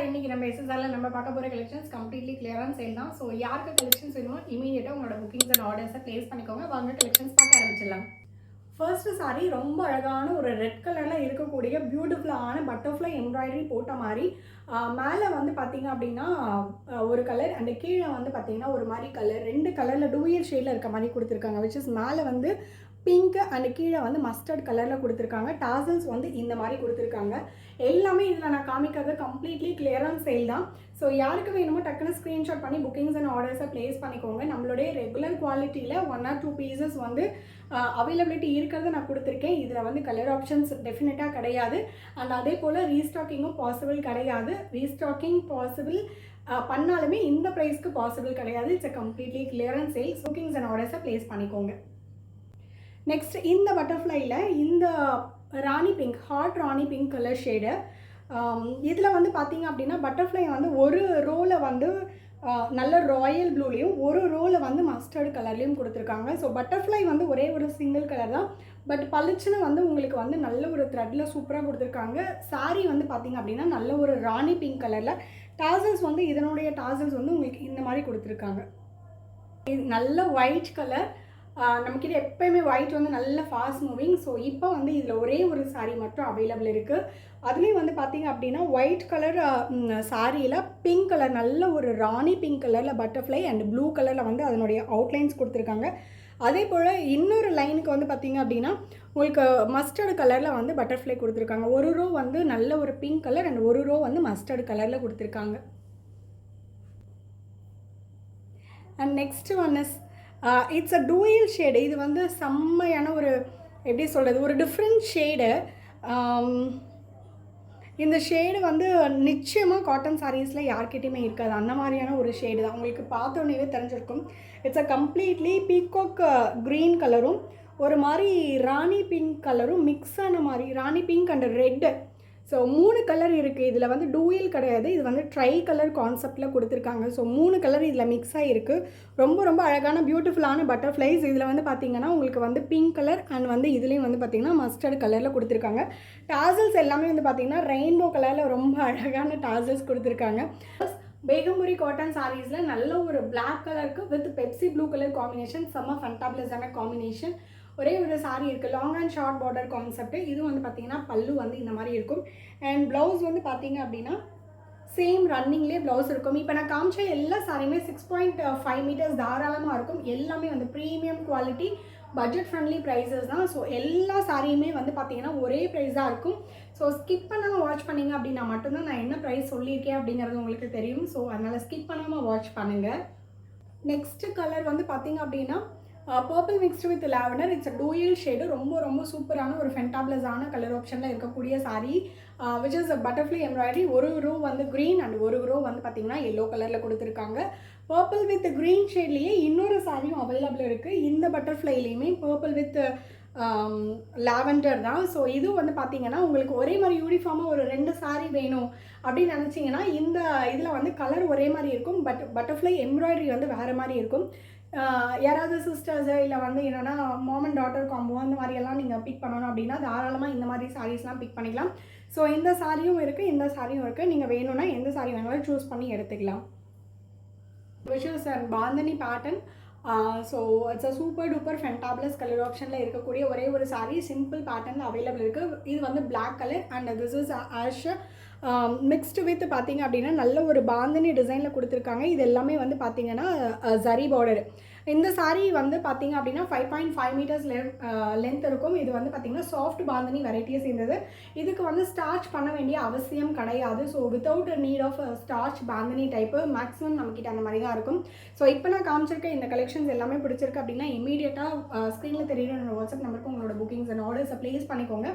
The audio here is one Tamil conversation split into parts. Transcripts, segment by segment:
இன்னைக்கு நம்ம எஸ்எஸ்ஆர்ல நம்ம பார்க்க போகிற கலெக்ஷன்ஸ் கம்ப்ளீட்லி கிளியரான சேல் தான். ஸோ யாருக்கு கலெக்ஷன்ஸ் வேணுமோ இமீடியட்டாக உங்களோட புக்கிங்ஸ் அண்ட் ஆர்டர்ஸை ப்ளேஸ் பண்ணிக்கோங்க. வாங்க கலெக்ஷன்ஸ் பார்க்க ஆரம்பிச்சிடலாம். ஃபர்ஸ்ட் சாரி ரொம்ப அழகான ஒரு ரெட் கலரில் இருக்கக்கூடிய பியூட்டிஃபுல்லான பட்டர்ஃப்ளை எம்ப்ராய்டரி போட்ட மாதிரி மேலே வந்து பார்த்தீங்க அப்படின்னா ஒரு கலர் அண்ட் கீழே வந்து பார்த்தீங்கன்னா ஒரு மாதிரி கலர், ரெண்டு கலரில் டூயல் ஷேடில் இருக்க மாதிரி கொடுத்துருக்காங்க. விச் இஸ் மேலே வந்து பிங்க் அண்ட் கீழே வந்து மஸ்டர்ட் கலரில் கொடுத்துருக்காங்க. டாசல்ஸ் வந்து இந்த மாதிரி கொடுத்துருக்காங்க. எல்லாமே இதில் நான் காமிக்கிறது கம்ப்ளீட்லி கிளியரான சேல் தான். ஸோ யாருக்கு வேணுமோ டக்குன்னு ஸ்க்ரீன்ஷாட் பண்ணி புக்கிங்ஸ் அண்ட் ஆர்டர்ஸை ப்ளேஸ் பண்ணிக்கோங்க. நம்மளுடைய ரெகுலர் குவாலிட்டியில் 1 or 2 பீசஸ் வந்து அவைலபிலிட்டி இருக்கிறத நான் கொடுத்துருக்கேன். இதில் வந்து கலர் ஆப்ஷன்ஸ் டெஃபினட்டாக கிடையாது. அண்ட் அதே போல் ரீஸ்டாக்கிங்கும் பாசிபிள் கிடையாது. ரீஸ்டாக்கிங் பாசிபிள் பண்ணாலுமே இந்த ப்ரைஸ்க்கு பாசிபிள் கிடையாது. It's a completely clearance sale. Bookings and ஆர்டர்ஸை ப்ளேஸ் பண்ணிக்கோங்க. நெக்ஸ்ட் இந்த பட்டர்ஃப்ளையில் இந்த rani pink, hot rani pink colour shade. இதில் வந்து பார்த்தீங்க அப்படின்னா பட்டர்ஃப்ளை வந்து ஒரு ரோவில் வந்து நல்ல ராயல் ப்ளூலேயும் ஒரு ரோவில் வந்து மஸ்டர்டு கலர்லேயும் கொடுத்துருக்காங்க. ஸோ பட்டர்ஃப்ளை வந்து ஒரே ஒரு சிங்கிள் கலர் தான், பட் பளிச்சுன்னு வந்து உங்களுக்கு வந்து நல்ல ஒரு த்ரெட்டில் சூப்பராக கொடுத்துருக்காங்க. சாரீ வந்து பார்த்தீங்க அப்படின்னா நல்ல ஒரு ராணி பிங்க் கலரில். டாசல்ஸ் வந்து இதனுடைய டாசல்ஸ் வந்து உங்களுக்கு இந்த மாதிரி கொடுத்துருக்காங்க. இது நல்ல ஒயிட் கலர். நமக்கிட்ட எப்போயுமே ஒயிட் வந்து நல்ல ஃபாஸ்ட் மூவிங். ஸோ இப்போ வந்து இதில் ஒரே ஒரு சாரீ மட்டும் அவைலபிள் இருக்குது. அதுலேயும் வந்து பார்த்திங்க அப்படின்னா ஒயிட் கலர் சாரியில் பிங்க் கலர், நல்ல ஒரு ராணி பிங்க் கலரில் பட்டர்ஃப்ளை அண்ட் ப்ளூ கலரில் வந்து அதனுடைய அவுட்லைன்ஸ் கொடுத்துருக்காங்க. அதே போல் இன்னொரு லைனுக்கு வந்து பார்த்திங்க அப்படின்னா உங்களுக்கு மஸ்டர்டு கலரில் வந்து பட்டர்ஃப்ளை கொடுத்துருக்காங்க. ஒரு ரோ வந்து நல்ல ஒரு பிங்க் கலர் அண்ட் ஒரு ரோ வந்து மஸ்டர்டு கலரில் கொடுத்துருக்காங்க. And next one is it's a dual shade. இது வந்து செம்மையான ஒரு எப்படி சொல்கிறது, ஒரு டிஃப்ரெண்ட் ஷேடு. இந்த ஷேடு வந்து நிச்சயமாக காட்டன் சாரீஸில் யார்கிட்டையுமே இருக்காது. அந்த மாதிரியான ஒரு ஷேடு தான். உங்களுக்கு பார்த்தோன்னே தெரிஞ்சிருக்கும். It's a completely peacock green கலரும் ஒரு மாதிரி ராணி பிங்க் கலரும் மிக்ஸ் ஆன மாதிரி, rani pink and red. So 3 colour இருக்குது. இதில் வந்து டூயல் கிடையாது, இது வந்து ட்ரை கலர் கான்செப்டில் கொடுத்துருக்காங்க. ஸோ 3 கலர் இதில் மிக்ஸ் ஆகிருக்கு. ரொம்ப ரொம்ப அழகான பியூட்டிஃபுல்லான பட்டர்ஃப்ளைஸ். இதில் வந்து பார்த்திங்கன்னா உங்களுக்கு வந்து பிங்க் கலர் அண்ட் வந்து இதுலேயும் வந்து பார்த்திங்கன்னா மஸ்டர்ட் கலரில் கொடுத்துருக்காங்க. டாசல்ஸ் எல்லாமே வந்து பார்த்திங்கன்னா ரெயின்போ கலரில் ரொம்ப அழகான டாசல்ஸ் கொடுத்துருக்காங்க. பேகம்புரி காட்டன் சாரீஸில் நல்ல ஒரு பிளாக் கலருக்கு with Pepsi blue colour combination, செம்ம ஃபண்டாப்ளஸான காம்பினேஷன். ஒரே ஒரு சாரீ இருக்குது, long and short border concept. இது வந்து பார்த்திங்கன்னா பல்லு வந்து இந்த மாதிரி இருக்கும். அண்ட் ப்ளவுஸ் வந்து பார்த்திங்க அப்படின்னா சேம் ரன்னிங்லேயே ப்ளவுஸ் இருக்கும். இப்போ நான் காமிச்ச எல்லா சாரியுமே 6.5 மீட்டர்ஸ் தாராளமாக இருக்கும். எல்லாமே வந்து premium quality, budget friendly prices தான். ஸோ எல்லா சாரியுமே வந்து பார்த்திங்கன்னா ஒரே ப்ரைஸாக இருக்கும். ஸோ ஸ்கிப் பண்ணாமல் வாட்ச் பண்ணிங்க அப்படின்னா மட்டும்தான் நான் என்ன ப்ரைஸ் சொல்லியிருக்கேன் அப்படிங்கிறது உங்களுக்கு தெரியும். ஸோ அதனால் ஸ்கிப் பண்ணாமல் வாட்ச் பண்ணுங்கள். நெக்ஸ்ட்டு கலர் வந்து பார்த்திங்க அப்படின்னா purple mixed with lavender. It's a dual shade. ரொம்ப ரொம்ப சூப்பரான ஒரு ஃபென்டாப்ளஸான கலர் ஆப்ஷனில் இருக்கக்கூடிய sari. Which is butterfly embroidery. ஒரு ரோ வந்து க்ரீன் அண்ட் ஒரு ரோ வந்து பார்த்திங்கன்னா எல்லோ கலரில் கொடுத்துருக்காங்க. பர்பிள் வித் க்ரீன் ஷேட்லேயே இன்னொரு சாரியும் அவைலபிள் இருக்குது. இந்த பட்டர்ஃப்ளைலேயுமே பர்பிள் வித் லாவெண்டர் தான். ஸோ இதுவும் வந்து பார்த்திங்கன்னா உங்களுக்கு ஒரே மாதிரி யூனிஃபார்மாக ஒரு 2 சாரீ வேணும் அப்படின்னு நினச்சிங்கன்னா இந்த இதில் வந்து கலர் ஒரே மாதிரி இருக்கும், பட் பட்டர்ஃப்ளை எம்ப்ராய்டரி வந்து வேறு மாதிரி இருக்கும். யாராவது சிஸ்டர்ஸு இல்லை வந்து என்னென்னா மாம் அண்ட் டாட்டர் காம்போ அந்த மாதிரியெல்லாம் நீங்கள் பிக் பண்ணணும் அப்படின்னா தாராளமாக இந்த மாதிரி சாரீஸ்லாம் பிக் பண்ணிக்கலாம். ஸோ இந்த சாரியும் இருக்குது, இந்த சாரியும் இருக்குது. நீங்கள் வேணும்னா எந்த சாரீ வேணாலும் சூஸ் பண்ணி எடுத்துக்கலாம். Which is and bandhani pattern. So it's a super duper ஃபென்டாப்ளஸ் colour ஆப்ஷனில் இருக்கக்கூடிய ஒரே ஒரு சாரீ சிம்பிள் பேட்டர்னில் அவைலபிள் இருக்குது. இது வந்து black colour and this is ash mixed with பார்த்திங்க அப்படின்னா நல்ல ஒரு பாந்தனி டிசைனில் கொடுத்துருக்காங்க. இது எல்லாமே வந்து பார்த்திங்கன்னா ஜரி பார்டர். இந்த சாரீ வந்து பார்த்திங்க அப்படின்னா 5.5 மீட்டர்ஸ் லென்த் இருக்கும். இது வந்து பார்த்திங்கன்னா சாஃப்ட் பாந்தனி வெரைட்டியை சேர்ந்தது. இதுக்கு வந்து ஸ்டார்ச் பண்ண வேண்டிய அவசியம் கிடையாது. So without need of starch bandhani type maximum நம்மக்கிட்ட அந்த மாதிரி தான் இருக்கும். ஸோ இப்போ நான் காமிச்சிருக்க இந்த கலெக்ஷன்ஸ் எல்லாமே பிடிச்சிருக்கு அப்படின்னா இமீடியட்டாக ஸ்க்ரீனில் தெரியுற வாட்ஸ்அப் நம்பருக்கு உங்களோட புக்கிங்ஸ் அண்ட் ஆர்டர்ஸை ப்ளேஸ் பண்ணிக்கோங்க.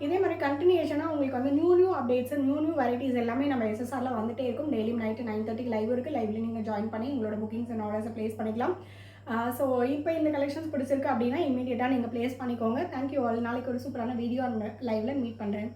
இதே மாதிரி கண்டினியூஷனாக உங்களுக்கு வந்து நியூ அப்டேட்ஸ், நியூ வெரைட்டிஸ் எல்லாமே நம்ம எஸ்எஸ்ஆரில் வந்துட்டே இருக்கும். டெய்லியும் நைட்டு 9:30 லைவ் இருக்குது. லைவ்ல நீங்கள் ஜாயின் பண்ணி உங்களோட புக்கிங்ஸ் அண்ட் ஆர்டர்ஸை ப்ளேஸ் பண்ணிக்கலாம். ஸோ இப்போ இந்த கலெக்ஷன்ஸ் பிடிச்சிருக்கு அப்படின்னா இமீடியட்டாக நீங்கள் ப்ளேஸ் பண்ணிக்கோங்க. Thank you all. நாளைக்கு ஒரு சூப்பரான வீடியோ அண்ட் லைவில் மீட் பண்ணுறேன்.